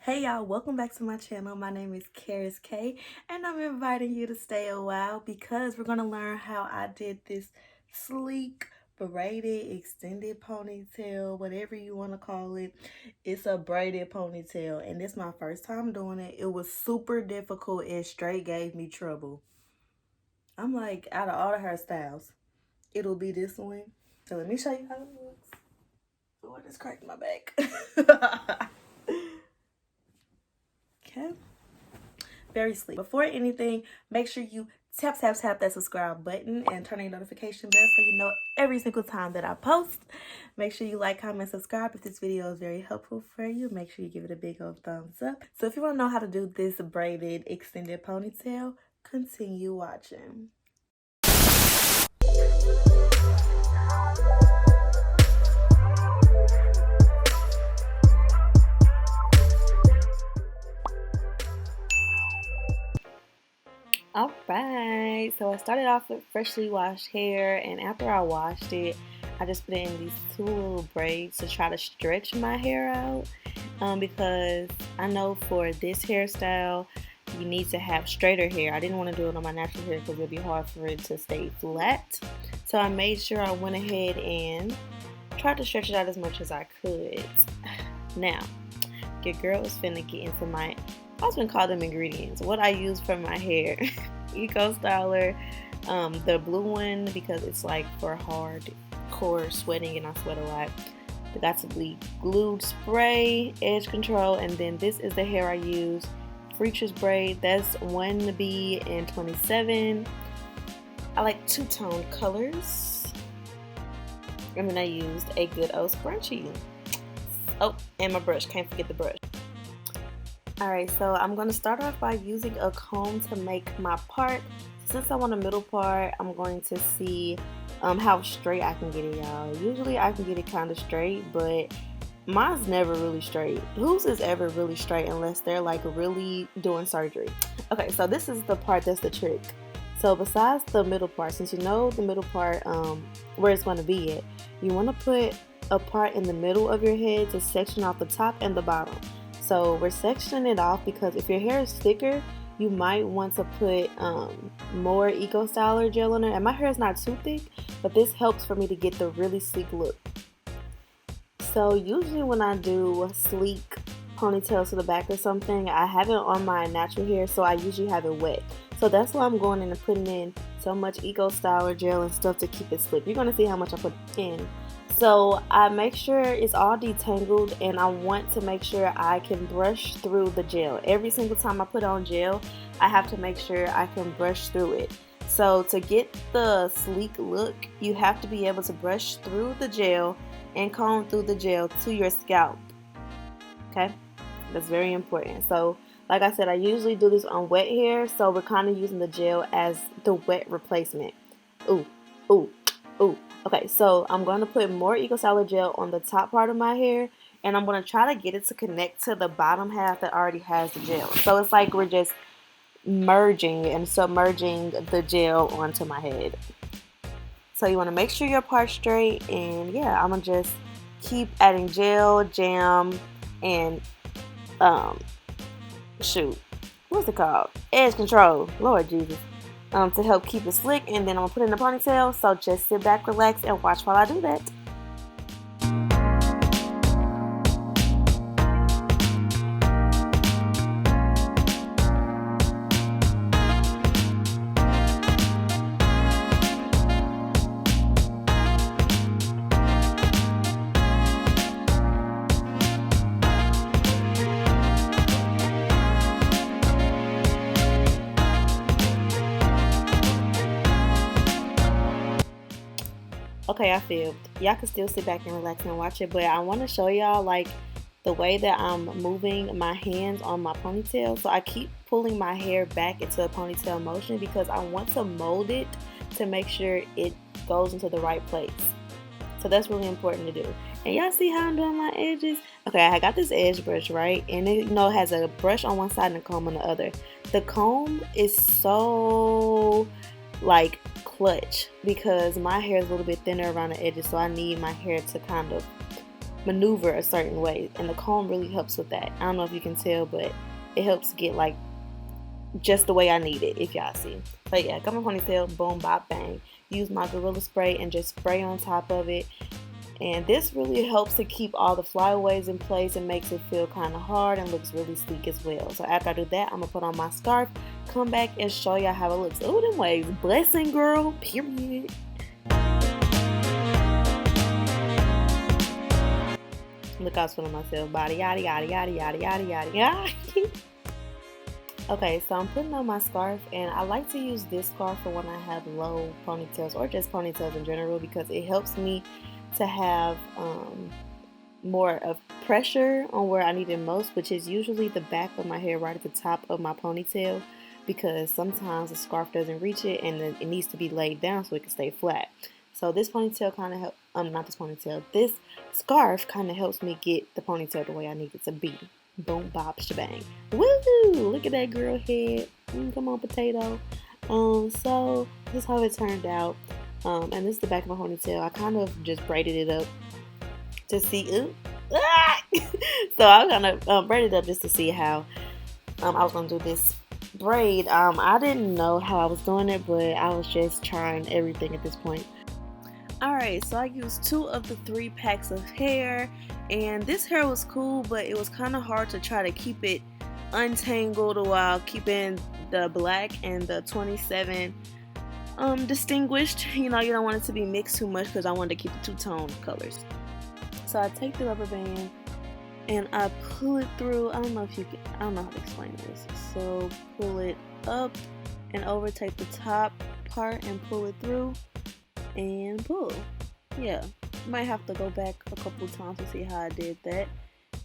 Hey y'all, welcome back to my channel. My name is KARIS K and I'm inviting you to stay a while because we're going to learn how I did this sleek, braided, extended ponytail, whatever you want to call it. It's a braided ponytail and this is my first time doing it. It was super difficult and straight gave me trouble. I'm like, out of all the hairstyles, it'll be this one. So let me show you how it looks. Oh, I just cracked my back. Okay. Very sleek. Before anything, make sure you tap that subscribe button and turn on your notification bell so you know every single time that I post. Make sure you like, comment, subscribe. If this video is very helpful for you, make sure you give it a big old thumbs up. So if you want to know how to do this braided extended ponytail, continue watching. Alright, so I started off with freshly washed hair, and after I washed it, I just put it in these two little braids to try to stretch my hair out, because I know for this hairstyle you need to have straighter hair. I didn't want to do it on my natural hair because it would be hard for it to stay flat, so I made sure I went ahead and tried to stretch it out as much as I could. Now, your girl is finna get into my, I was gonna call them ingredients, what I use for my hair. Eco Styler, the blue one because it's like for hardcore sweating and I sweat a lot. But that's the glued spray, edge control, and then this is the hair I use. Freacher's braid, that's 1B and 27. I like two-tone colors. And then I used a good old scrunchie. Oh, and my brush, can't forget the brush. Alright, so I'm going to start off by using a comb to make my part. Since I want a middle part, I'm going to see how straight I can get it, y'all. Usually I can get it kind of straight, but mine's never really straight. Whose is ever really straight unless they're like really doing surgery? Okay, so this is the part that's the trick. So besides the middle part, since you know the middle part where it's going to be at, you want to put a part in the middle of your head to section off the top and the bottom. So we're sectioning it off because if your hair is thicker, you might want to put more Eco Styler gel on it. And my hair is not too thick, but this helps for me to get the really sleek look. So usually when I do sleek ponytails to the back or something, I have it on my natural hair, so I usually have it wet. So that's why I'm going in and putting in so much Eco Styler gel and stuff to keep it slick. You're going to see how much I put in. So I make sure it's all detangled, and I want to make sure I can brush through the gel. Every single time I put on gel, I have to make sure I can brush through it. So to get the sleek look, you have to be able to brush through the gel and comb through the gel to your scalp. Okay, that's very important. So like I said, I usually do this on wet hair, so we're kind of using the gel as the wet replacement. Ooh, ooh, ooh. Okay, so I'm going to put more Eco Styler gel on the top part of my hair, and I'm going to try to get it to connect to the bottom half that already has the gel. So it's like we're just merging and submerging the gel onto my head. So you want to make sure your part's straight, and yeah, I'm going to just keep adding gel, jam, and shoot, what's it called? Edge control. Lord Jesus. To help keep it slick, and then I'm gonna put it in a ponytail. So just sit back, relax, and watch while I do that. Okay, I filmed. Y'all can still sit back and relax and watch it, but I want to show y'all like the way that I'm moving my hands on my ponytail. So I keep pulling my hair back into a ponytail motion because I want to mold it to make sure it goes into the right place. So that's really important to do. And y'all see how I'm doing my edges? Okay, I got this edge brush, right? And it, has a brush on one side and a comb on the other. The comb is so like clutch because my hair is a little bit thinner around the edges, so I need my hair to kind of maneuver a certain way, and the comb really helps with that. I don't know if you can tell, but it helps get like just the way I need it, if y'all see. But yeah, got my ponytail, boom, bop, bang. Use my Gorilla Spray and just spray on top of it. And this really helps to keep all the flyaways in place and makes it feel kind of hard and looks really sleek as well. So after I do that, I'm going to put on my scarf, come back and show y'all how it looks. Oh, them waves. Blessing, girl. Period. Look, I was feeling myself. Body, yada, yada, yada, yada, yada, yada, yada. Okay, so I'm putting on my scarf, and I like to use this scarf for when I have low ponytails or just ponytails in general, because it helps me to have more of pressure on where I need it most, which is usually the back of my hair right at the top of my ponytail, because sometimes the scarf doesn't reach it and then it needs to be laid down so it can stay flat. So this ponytail kind of helps, not this ponytail, this scarf kind of helps me get the ponytail the way I need it to be. Boom, bop, shebang. Woo! Look at that girl head. Come on, potato. So this is how it turned out. And this is the back of my ponytail. I kind of just braided it up to see. So I kind of braided it up just to see how I was gonna do this braid. I didn't know how I was doing it, but I was just trying everything at this point. Alright, so I used 2 of the 3 packs of hair, and this hair was cool, but it was kind of hard to try to keep it untangled while keeping the black and the 27 distinguished. You know, you don't want it to be mixed too much because I wanted to keep the two-tone colors. So I take the rubber band and I pull it through. I don't know how to explain this. So pull it up and over, take the top part and pull it through and pull. Yeah, might have to go back a couple of times to see how I did that,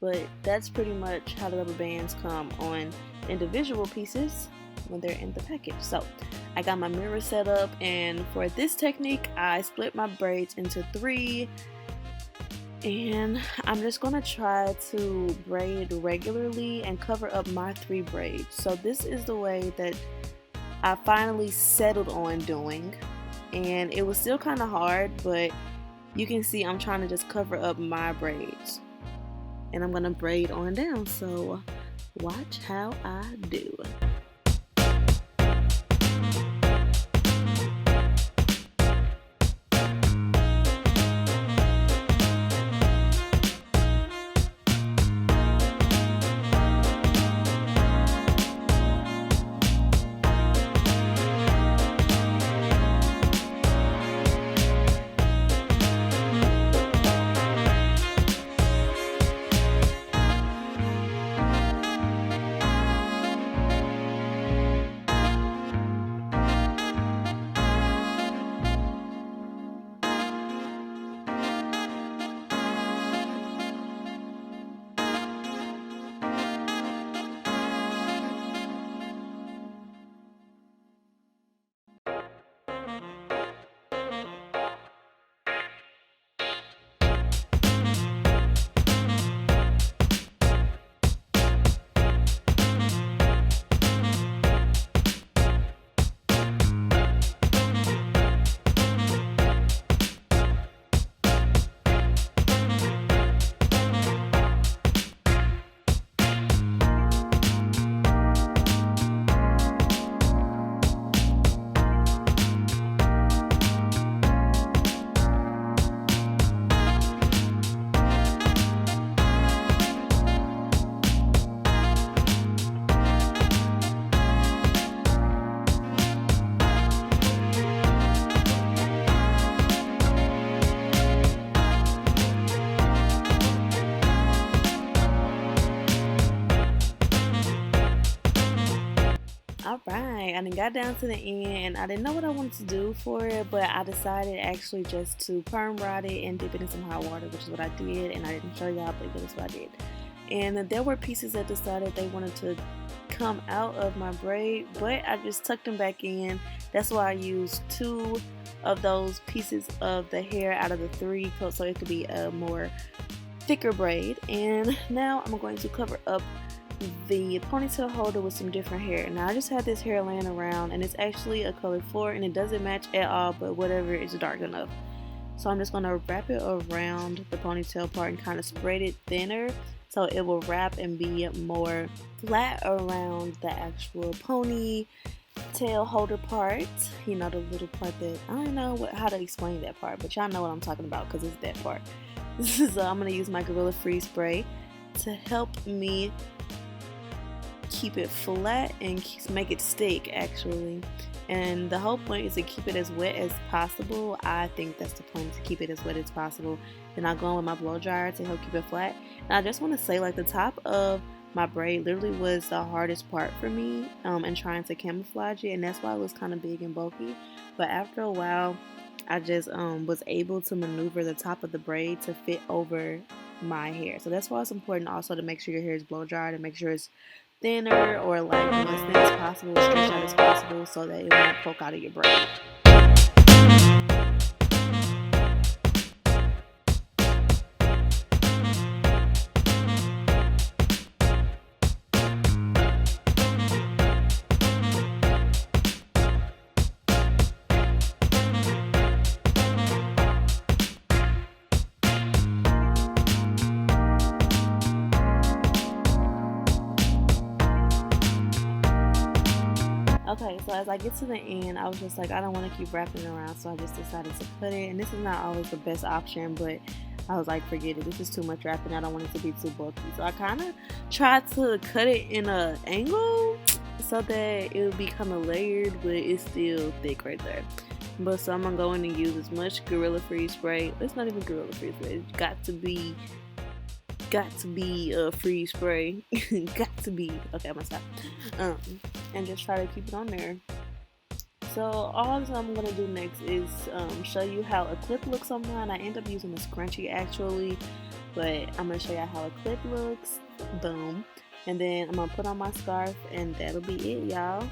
but that's pretty much how the rubber bands come on individual pieces when they're in the package. So I got my mirror set up, and for this technique I split my braids into 3, and I'm just gonna try to braid regularly and cover up my 3 braids. So this is the way that I finally settled on doing, and it was still kind of hard, but you can see I'm trying to just cover up my braids, and I'm gonna braid on down. So watch how I do. Alright, I done got down to the end. I didn't know what I wanted to do for it, but I decided actually just to perm rod it and dip it in some hot water, which is what I did, and I didn't show y'all, but that's what I did. And there were pieces that decided they wanted to come out of my braid, but I just tucked them back in. That's why I used 2 of those pieces of the hair out of the 3, so it could be a more thicker braid. And now I'm going to cover up the ponytail holder with some different hair. Now I just had this hair laying around, and it's actually a color 4, and it doesn't match at all, but whatever, it's dark enough. So I'm just going to wrap it around the ponytail part and kind of spread it thinner so it will wrap and be more flat around the actual ponytail holder part. You know, the little part that, I don't know how to explain that part, but y'all know what I'm talking about because it's that part. So I'm going to use my Gorilla Freeze spray to help me keep it flat and make it stick, actually. And the whole point is to keep it as wet as possible. I think that's the point, to keep it as wet as possible. Then I'll go in with my blow dryer to help keep it flat. And I just want to say, like, the top of my braid literally was the hardest part for me in trying to camouflage it, and that's why it was kind of big and bulky. But after a while, I just was able to maneuver the top of the braid to fit over my hair. So that's why it's important also to make sure your hair is blow dried and make sure it's thinner, or like, you know, as thin as possible, as stretched out as possible, so that it won't poke out of your braid. Okay, so as I get to the end, I was just like, I don't want to keep wrapping around, so I just decided to cut it. And this is not always the best option, but I was like, forget it. This is too much wrapping. I don't want it to be too bulky. So I kind of tried to cut it in an angle so that it would be kind of layered, but it's still thick right there. But so I'm going to go in and use as much Gorilla Freeze spray. It's not even Gorilla Freeze spray. It's got to be freeze spray. Got to be. Okay, I'm gonna stop. And just try to keep it on there. So all I'm gonna do next is show you how a clip looks on mine. I end up using a scrunchie actually, but I'm gonna show you how a clip looks. Boom. And then I'm gonna put on my scarf, and that'll be it, y'all.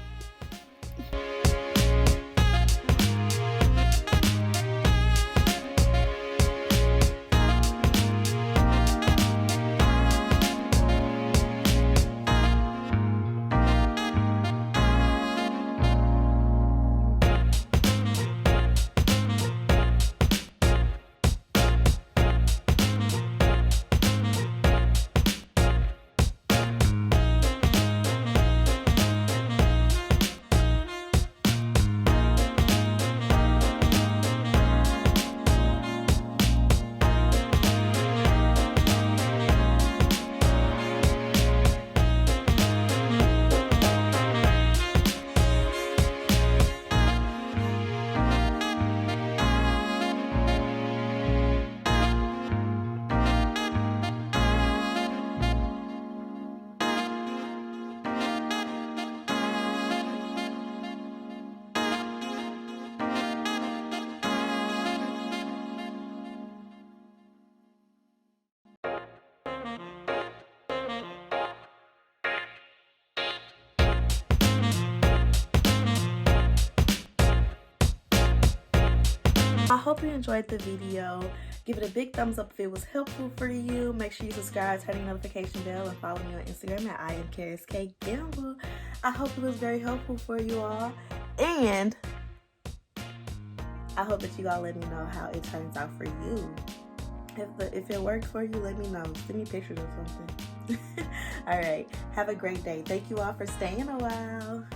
I hope you enjoyed the video. Give it a big thumbs up if it was helpful for you. Make sure you subscribe, turn the notification bell, and follow me on Instagram at I am KARIS K. I hope it was very helpful for you all, and I hope that you all let me know how it turns out for you. If it worked for you, let me know. Send me pictures or something. All right, have a great day. Thank you all for staying a while.